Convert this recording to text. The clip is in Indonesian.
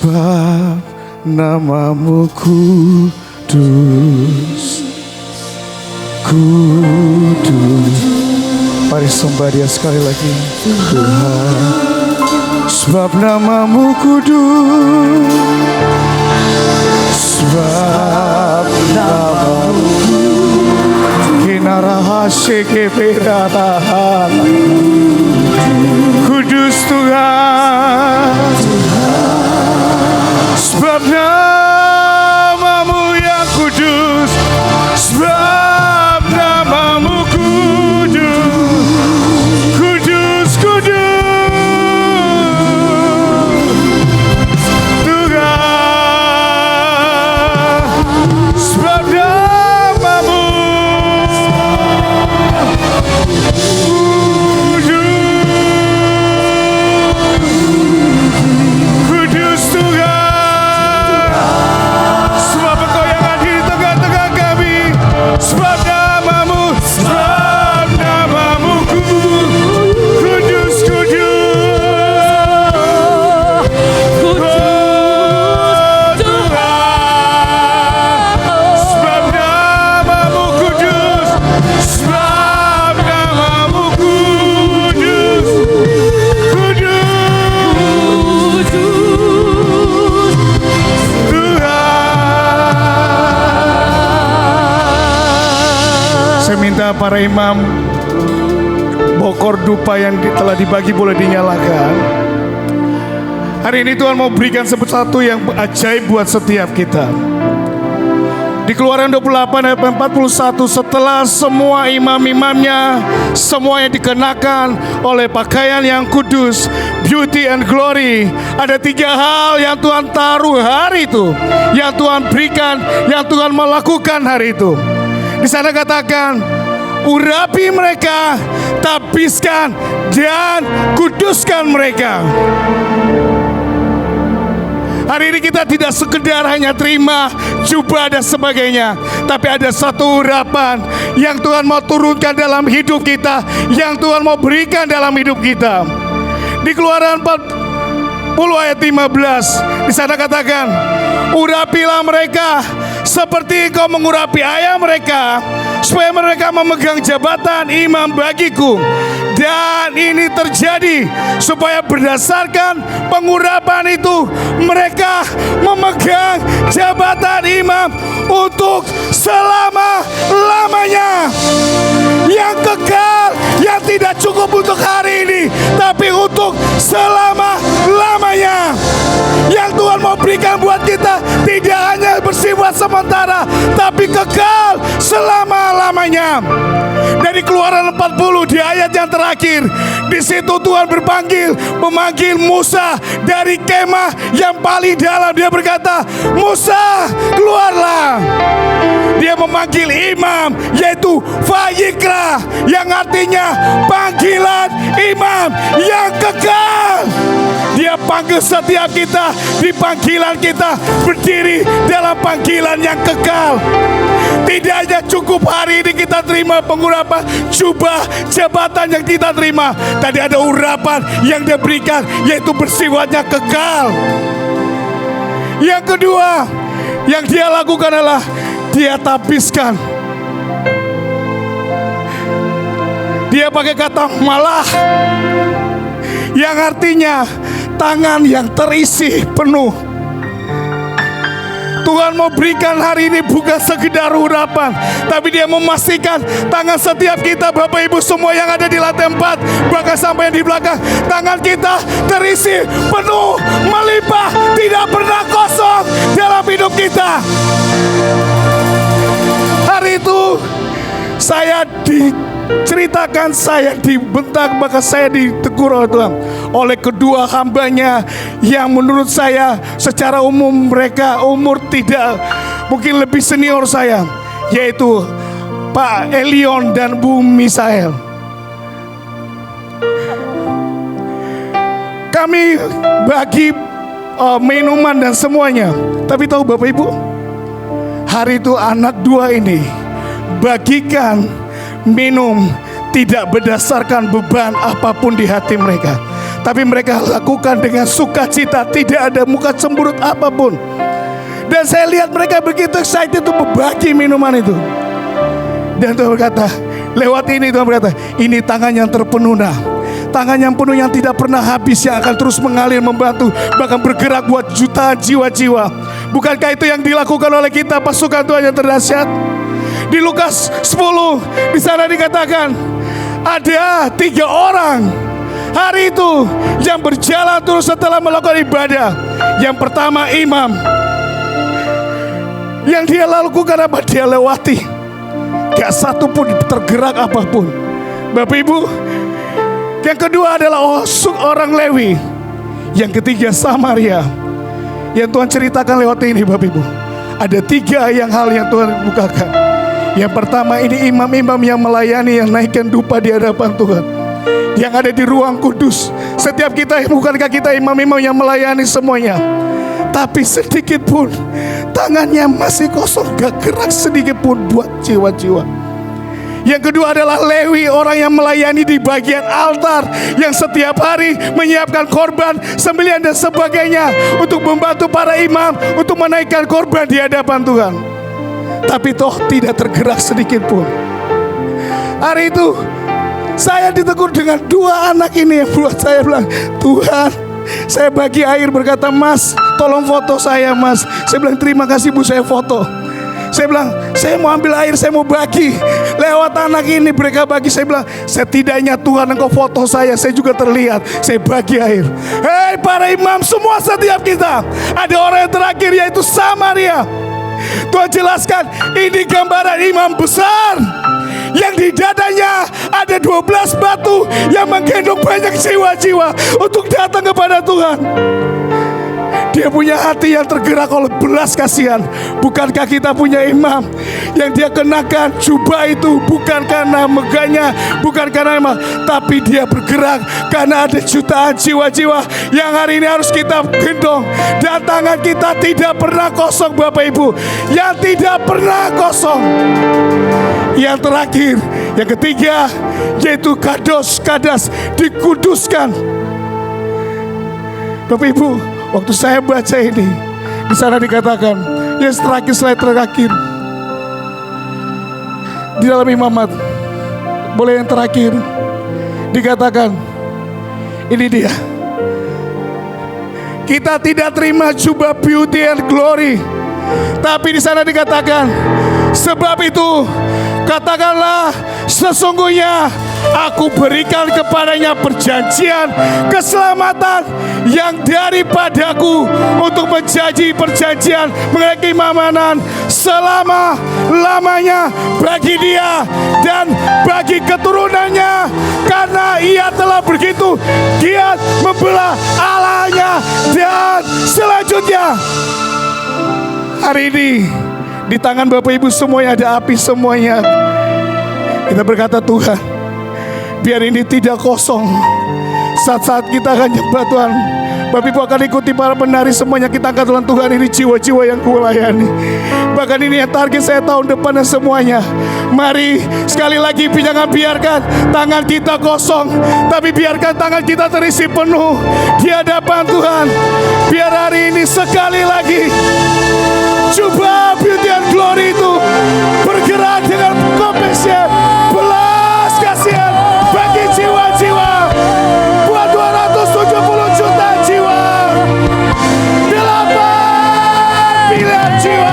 Sebab namamu kudus, kudus. Mari sembah Dia sekali lagi, Tuhan. Sebab namamu kudus, sebab namamu kinarahasye keberadahan. Kudus Tuhan, sebab namamu yang kudus, sebab namamu kudus, kudus, kudus Tuhan, sebab namamu kudus Tuhan, sebab Engkau yang ada di tengah-tengah kami, sebab namamu kudus, kudus Tuhan, sebab namamu kudus, sebab namamu kudus, kudus Tuhan. Saya minta para imam bokor dupa yang telah dibagi boleh dinyalakan. Hari ini Tuhan mau berikan sesuatu yang ajaib buat setiap kita. Di Keluaran 28 ayat 41, setelah semua imam-imamnya semuanya dikenakan oleh pakaian yang kudus, beauty and glory, ada 3 hal yang Tuhan taruh hari itu, yang Tuhan berikan, yang Tuhan melakukan hari itu. Di sana katakan, urapi mereka, tapiskan dan kuduskan mereka. Hari ini kita tidak sekedar hanya terima jubah dan sebagainya, tapi ada satu urapan yang Tuhan mau turunkan dalam hidup kita, yang Tuhan mau berikan dalam hidup kita. Di Keluaran 40 ayat 15, di sana katakan, urapilah mereka seperti Engkau mengurapi ayah mereka, supaya mereka memegang jabatan imam bagiku. Dan ini terjadi supaya berdasarkan pengurapan itu mereka memegang jabatan imam untuk selama-lamanya, yang kekal, yang tidak cukup untuk hari ini, tapi untuk selama-lamanya. Yang Tuhan mau berikan buat kita tidak hanya bersifat sementara, tapi kekal selama-lamanya. Dari Keluaran 40 di ayat yang terakhir, di situ Tuhan memanggil Musa dari kemah yang paling dalam. Dia berkata, Musa, keluarlah. Dia memanggil imam, yaitu Vayikra, yang artinya panggilan imam yang kekal. Dia panggil setiap kita di panggilan kita, berdiri dalam panggilan yang kekal. Tidak hanya cukup hari ini kita terima pengurapan jubah jabatan yang kita terima, tadi ada urapan yang Dia berikan, yaitu bersifatnya kekal. Yang kedua yang Dia lakukan adalah Dia tapiskan. Dia pakai kata malah, yang artinya tangan yang terisi penuh. Tuhan mau berikan hari ini bukan sekedar urapan, tapi Dia memastikan tangan setiap kita, Bapak Ibu semua yang ada di lantai 4, bahkan sampai yang di belakang, tangan kita terisi penuh, melimpah, tidak pernah kosong dalam hidup kita. Hari itu saya diceritakan, saya dibentak, bahkan saya ditegur oleh Tuhan, oleh kedua hambanya yang menurut saya secara umum mereka umur tidak mungkin lebih senior saya, yaitu Pak Elion dan Bu Misael. Kami bagi minuman dan semuanya, tapi tahu Bapak Ibu, hari itu anak 2 ini bagikan minum tidak berdasarkan beban apapun di hati mereka, tapi mereka lakukan dengan sukacita, tidak ada muka cemberut apapun. Dan saya lihat mereka begitu excited untuk berbagi minuman itu. Dan Tuhan berkata, lewat ini Tuhan berkata, ini tangan yang terpenuh, tangan yang penuh yang tidak pernah habis, yang akan terus mengalir, membantu, bahkan bergerak buat jutaan jiwa-jiwa. Bukankah itu yang dilakukan oleh kita, pasukan Tuhan yang terdahsyat? Di Lukas 10, di sana dikatakan, ada 3 orang hari itu yang berjalan terus setelah melakukan ibadah. Yang pertama imam. Yang dia lakukan apa? Dia lewati, gak satu pun tergerak apapun. Bapak Ibu, yang kedua adalah orang Lewi. Yang ketiga Samaria. Yang Tuhan ceritakan lewat ini Bapak Ibu, ada 3 hal yang Tuhan bukakan. Yang pertama ini imam-imam yang melayani, yang naikkan dupa di hadapan Tuhan, yang ada di ruang kudus. Setiap kita, bukankah kita imam-imam yang melayani semuanya? Tapi sedikit pun tangannya masih kosong, gak gerak sedikit pun buat jiwa-jiwa. Yang kedua adalah Lewi, orang yang melayani di bagian altar, yang setiap hari menyiapkan korban, sembelihan dan sebagainya untuk membantu para imam untuk menaikkan korban di hadapan Tuhan. Tapi toh tidak tergerak sedikit pun. Hari itu saya ditegur dengan 2 anak ini yang buat saya bilang, Tuhan, saya bagi air, berkata, Mas, tolong foto saya, Mas. Saya bilang, terima kasih Bu, saya foto. Saya bilang, saya mau ambil air, saya mau bagi. Lewat anak ini mereka bagi. Saya bilang, setidaknya Tuhan engkau foto saya juga terlihat. Saya bagi air. Hei para imam semua, setiap kita ada orang yang terakhir, yaitu Samaria. Tuhan jelaskan, ini gambaran imam besar yang di dadanya ada 12 batu yang menggendong banyak jiwa-jiwa untuk datang kepada Tuhan. Dia punya hati yang tergerak oleh belas kasihan. Bukankah kita punya imam yang dia kenakan jubah itu bukan karena megahnya, bukan karena imam, tapi dia bergerak karena ada jutaan jiwa-jiwa yang hari ini harus kita gendong. Dan tangan kita tidak pernah kosong Bapak Ibu, yang tidak pernah kosong. Yang terakhir, yang ketiga, yaitu kadas, dikuduskan. Bapak Ibu, waktu saya baca ini, di sana dikatakan, yang terakhir, slide terakhir di dalam imamat, boleh yang terakhir, dikatakan, ini dia. Kita tidak terima jubah beauty and glory, tapi di sana dikatakan, sebab itu katakanlah, sesungguhnya aku berikan kepadanya perjanjian keselamatan yang daripadaku untuk menjadi perjanjian mengenai keimanan selama-lamanya bagi dia dan bagi keturunannya, karena ia telah begitu giat membela Allahnya. Dan selanjutnya, hari ini di tangan Bapak Ibu semuanya ada api semuanya. Kita berkata, Tuhan, biar ini tidak kosong. Saat-saat kita akan nyembah Tuhan, Bapak Ibu akan ikuti para penari semuanya. Kita angkat Tuhan, Tuhan ini jiwa-jiwa yang kulayani. Bahkan ini yang target saya tahun depan dan semuanya. Mari sekali lagi, jangan biarkan tangan kita kosong, tapi biarkan tangan kita terisi penuh di hadapan Tuhan. Biar hari ini sekali lagi jubah beauty and glory itu bergerak dengan compassion, belas kasihan bagi jiwa-jiwa, buat 270 juta jiwa, 8 miliar jiwa.